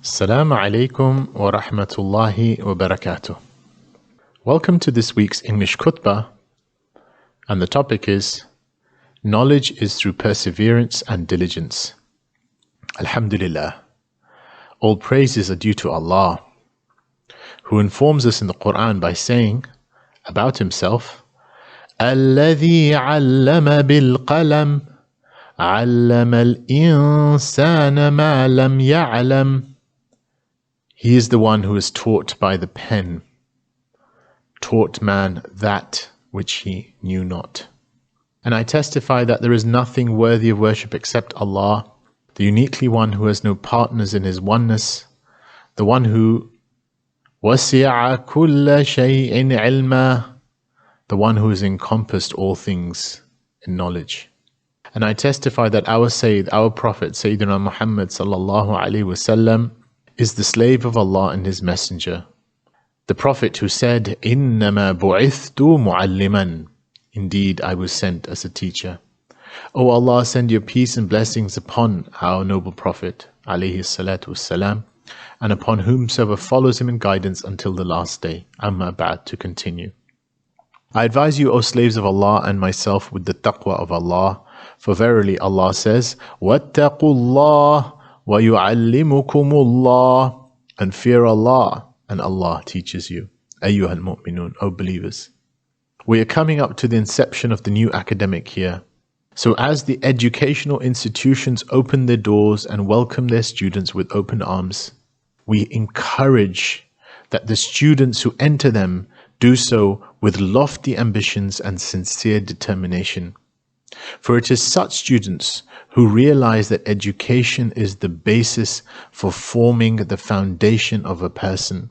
Assalamu alaikum wa rahmatullahi wa barakatuh. Welcome to this week's English khutbah, and the topic is Knowledge is through perseverance and diligence. Alhamdulillah. All praises are due to Allah, who informs us in the Quran by saying about Himself, الَّذِي عَلَّمَ بِالْقَلَمِ عَلَّمَ الْإِنسَانَ مَا لَمْ يَعْلَمْ. He is the one who is taught by the pen, taught man that which he knew not. And I testify that there is nothing worthy of worship except Allah, the uniquely one who has no partners in His oneness, the one who وَسِعَ كُلَّ شَيْءٍ عِلْمًا, the one who has encompassed all things in knowledge. And I testify that our Sayyid, our Prophet, Sayyidina Muhammad sallallahu alaihi wasallam, is the slave of Allah and His Messenger. The Prophet who said, إِنَّمَا بُعِثْتُ مُعَلِّمًا. Indeed, I was sent as a teacher. O Allah, send your peace and blessings upon our noble Prophet, alayhi salatu wassalam, and upon whomsoever follows him in guidance until the last day. Amma ba'd, to continue. I advise you, O slaves of Allah, and myself with the taqwa of Allah, for verily Allah says, وَاتَّقُوا اللَّهِ وَيُعَلِّمُكُمُ اللَّهِ, and fear Allah, and Allah teaches you. أَيُّهَا الْمُؤْمِنُونَ, O believers. We are coming up to the inception of the new academic year. So as the educational institutions open their doors and welcome their students with open arms, we encourage that the students who enter them do so with lofty ambitions and sincere determination. For it is such students who realize that education is the basis for forming the foundation of a person.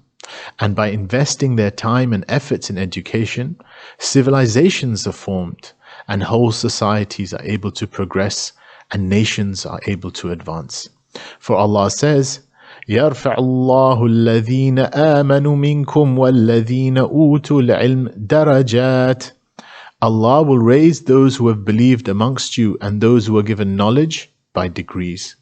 And by investing their time and efforts in education, civilizations are formed, and whole societies are able to progress, and nations are able to advance. For Allah says, يَرْفَعُ اللَّهُ الَّذِينَ آمَنُوا مِنْكُمْ وَالَّذِينَ أُوتُوا الْعِلْمَ دَرَجَاتٍ. Allah will raise those who have believed amongst you and those who are given knowledge by degrees.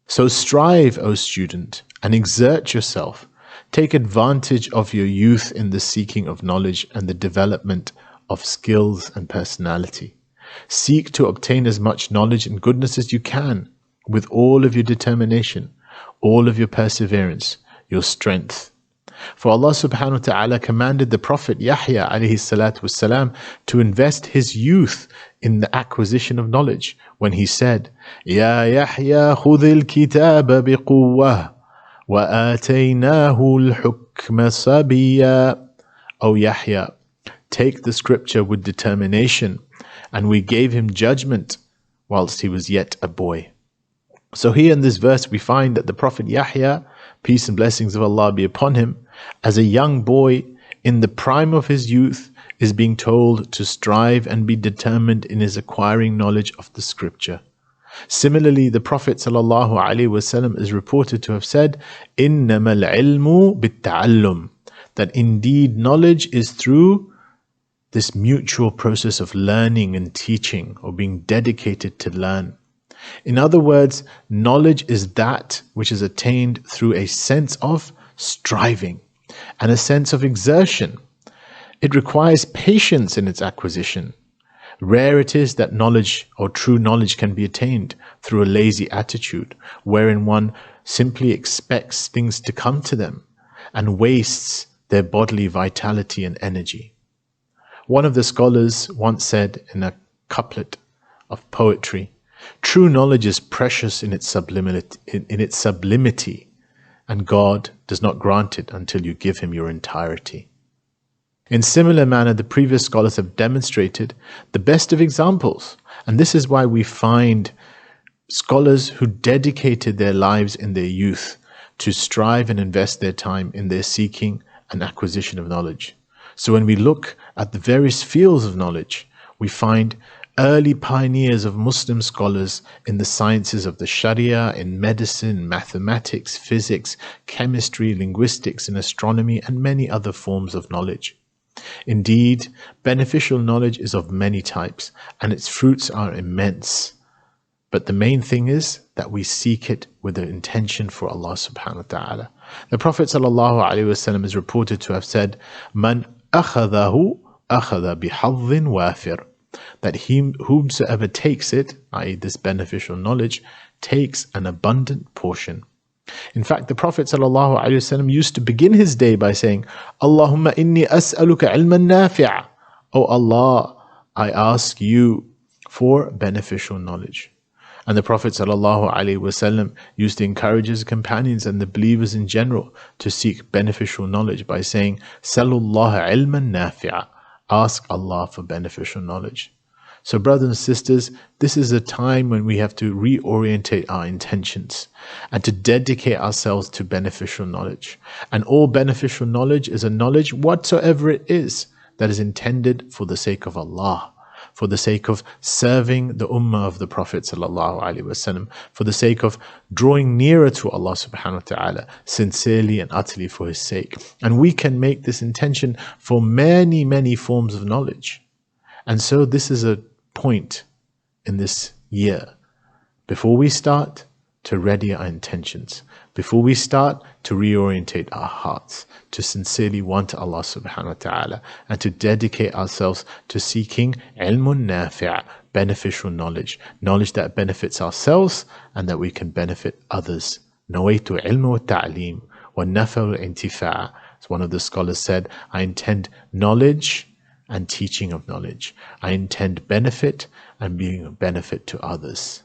So strive, O student, and exert yourself. Take advantage of your youth in the seeking of knowledge and the development of skills and personality. Seek to obtain as much knowledge and goodness as you can with all of your determination, all of your perseverance, your strength. For Allah subhanahu wa ta'ala commanded the Prophet Yahya alayhi salatu wassalam to invest his youth in the acquisition of knowledge when he said, Ya Yahya khudh al-kitaba biquwwah wa ataynahu al-hukma sabiyya. O Yahya, take the scripture with determination, and we gave him judgment whilst he was yet a boy. So here in this verse we find that the Prophet Yahya, peace and blessings of Allah be upon him, as a young boy in the prime of his youth, is being told to strive and be determined in his acquiring knowledge of the scripture. Similarly, the Prophet ﷺ is reported to have said, إِنَّمَا الْعِلْمُ بِالتَّعَلُّمِ, that indeed knowledge is through this mutual process of learning and teaching, or being dedicated to learn. In other words, knowledge is that which is attained through a sense of striving and a sense of exertion. It requires patience in its acquisition. Rare it is that knowledge or true knowledge can be attained through a lazy attitude, wherein one simply expects things to come to them and wastes their bodily vitality and energy. One of the scholars once said in a couplet of poetry, true knowledge is precious in its sublimity, and God does not grant it until you give Him your entirety. In similar manner, the previous scholars have demonstrated the best of examples, and this is why we find scholars who dedicated their lives in their youth to strive and invest their time in their seeking and acquisition of knowledge. So when we look at the various fields of knowledge, we find early pioneers of Muslim scholars in the sciences of the Sharia, in medicine, mathematics, physics, chemistry, linguistics, and astronomy, and many other forms of knowledge. Indeed, beneficial knowledge is of many types, and its fruits are immense. But the main thing is that we seek it with the intention for Allah subhanahu wa ta'ala. The Prophet sallallahu alaihi wasallam is reported to have said, Man akhadahu akhadha bihadhin wafir. That whomsoever takes it, i.e. this beneficial knowledge, takes an abundant portion. In fact, the Prophet ﷺ used to begin his day by saying, Allahumma inni as'aluka ilman nafi'a. Oh Allah, I ask you for beneficial knowledge. And the Prophet ﷺ used to encourage his companions and the believers in general to seek beneficial knowledge by saying, Salullah ilman nafi'a. Ask Allah for beneficial knowledge. So brothers and sisters, this is a time when we have to reorientate our intentions and to dedicate ourselves to beneficial knowledge. And all beneficial knowledge is a knowledge whatsoever it is that is intended for the sake of Allah, for the sake of serving the ummah of the Prophet ﷺ, for the sake of drawing nearer to Allah subhanahu wa ta'ala, sincerely and utterly for His sake. And we can make this intention for many, many forms of knowledge. And so this is a point in this year, before we start, to ready our intentions, before we start, to reorientate our hearts, to sincerely want Allah subhanahu wa ta'ala, and to dedicate ourselves to seeking ilmun nafi', beneficial knowledge, knowledge that benefits ourselves and that we can benefit others. Nawaitu ilmu wa ta'lim wa nafa'u intifa'. As one of the scholars said, I intend knowledge and teaching of knowledge. I intend benefit and being a benefit to others.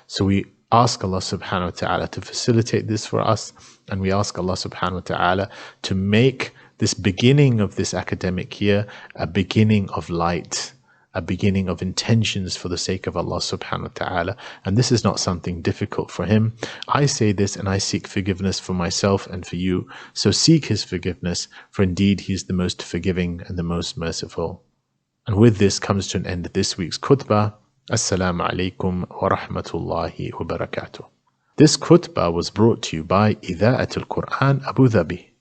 So we ask Allah subhanahu wa ta'ala to facilitate this for us, and we ask Allah subhanahu wa ta'ala to make this beginning of this academic year a beginning of light, a beginning of intentions for the sake of Allah subhanahu wa ta'ala. And this is not something difficult for Him. I say this and I seek forgiveness for myself and for you. So seek His forgiveness, for indeed He is the most forgiving and the most merciful. And with this comes to an end this week's khutbah. Assalamu alaikum wa rahmatullahi wa barakatuh. This khutbah was brought to you by Idha'at al-Quran Abu Dhabi.